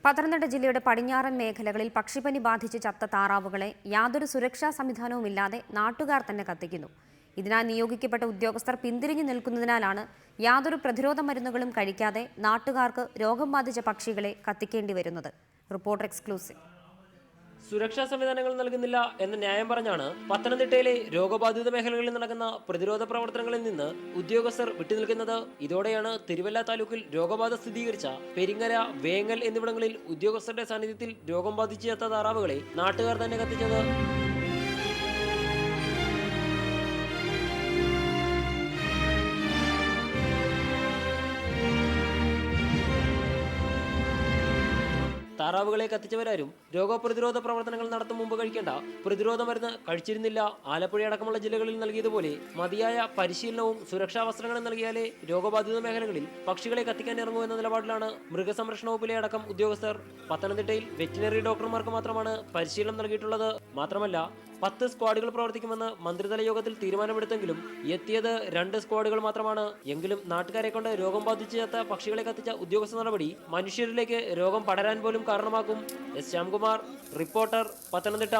പത്തനംതിട്ട ജില്ലയുടെ പടിഞ്ഞാറൻ മേഖലകളിൽ പക്ഷിപ്പനി ബാധിച്ച് ചത്ത താറാവുകളെ യാതൊരു സുരക്ഷാ സംവിധാനവുമില്ലാതെ നാട്ടുകാർ തന്നെ കത്തിക്കുന്നു. ഇതിനായി നിയോഗിക്കപ്പെട്ട ഉദ്യോഗസ്ഥർ പിന്തിരിഞ്ഞു നിൽക്കുന്നതിനാലാണ് യാതൊരു പ്രതിരോധ മരുന്നുകളും കഴിക്കാതെ നാട്ടുകാർക്ക് രോഗം ബാധിച്ച പക്ഷികളെ കത്തിക്കേണ്ടി വരുന്നത്. Reporter exclusive. സുരക്ഷാ സംവിധാനങ്ങൾ നൽകുന്നില്ല എന്ന ന്യായം പറഞ്ഞാണ് പത്തനംതിട്ടയിലെ രോഗബാധിത മേഖലകളിൽ നടക്കുന്ന പ്രതിരോധ പ്രവർത്തനങ്ങളിൽ നിന്ന് ഉദ്യോഗസ്ഥർ വിട്ടുനിൽക്കുന്നത്. ഇതോടെയാണ് തിരുവല്ല താലൂക്കിൽ രോഗബാധ സ്ഥിരീകരിച്ച പെരിങ്ങര, വേങ്ങൽ എന്നിവിടങ്ങളിൽ ഉദ്യോഗസ്ഥരുടെ സാന്നിധ്യത്തിൽ രോഗം ബാധിച്ച് എത്ത താറാവുകളെ നാട്ടുകാർ തന്നെ കത്തിച്ചത്. താറാവുകളെ കത്തിച്ചവരാരും രോഗപ്രതിരോധ പ്രവർത്തനങ്ങൾ നടത്തും മുമ്പ് കഴിക്കേണ്ട പ്രതിരോധ മരുന്ന് കഴിച്ചിരുന്നില്ല. ആലപ്പുഴ അടക്കമുള്ള ജില്ലകളിൽ നൽകിയതുപോലെ മതിയായ പരിശീലനവും സുരക്ഷാ വസ്ത്രങ്ങളും നൽകിയാലേ രോഗബാധിത മേഖലകളിൽ പക്ഷികളെ കത്തിക്കാൻ ഇറങ്ങൂ എന്ന നിലപാടിലാണ് മൃഗസംരക്ഷണ വകുപ്പിലെ അടക്കം ഉദ്യോഗസ്ഥർ. പത്തനംതിട്ടയിൽ വെറ്റിനറി ഡോക്ടർമാർക്ക് മാത്രമാണ് പരിശീലനം നൽകിയിട്ടുള്ളത്. മാത്രമല്ല 10 സ്ക്വാഡുകൾ പ്രവർത്തിക്കുമെന്ന് മന്ത്രിതല യോഗത്തിൽ തീരുമാനമെടുത്തെങ്കിലും എത്തിയത് 2 സ്ക്വാഡുകൾ മാത്രമാണ്. എങ്കിലും നാട്ടുകാരെ കൊണ്ട് രോഗം ബാധിച്ച് ചത്ത പക്ഷികളെ കത്തിച്ച ഉദ്യോഗസ്ഥ നടപടി മനുഷ്യരിലേക്ക് രോഗം പടരാൻ പോലും കാരണമാക്കും. S Shyamkumar, reporter, Pathanamthitta.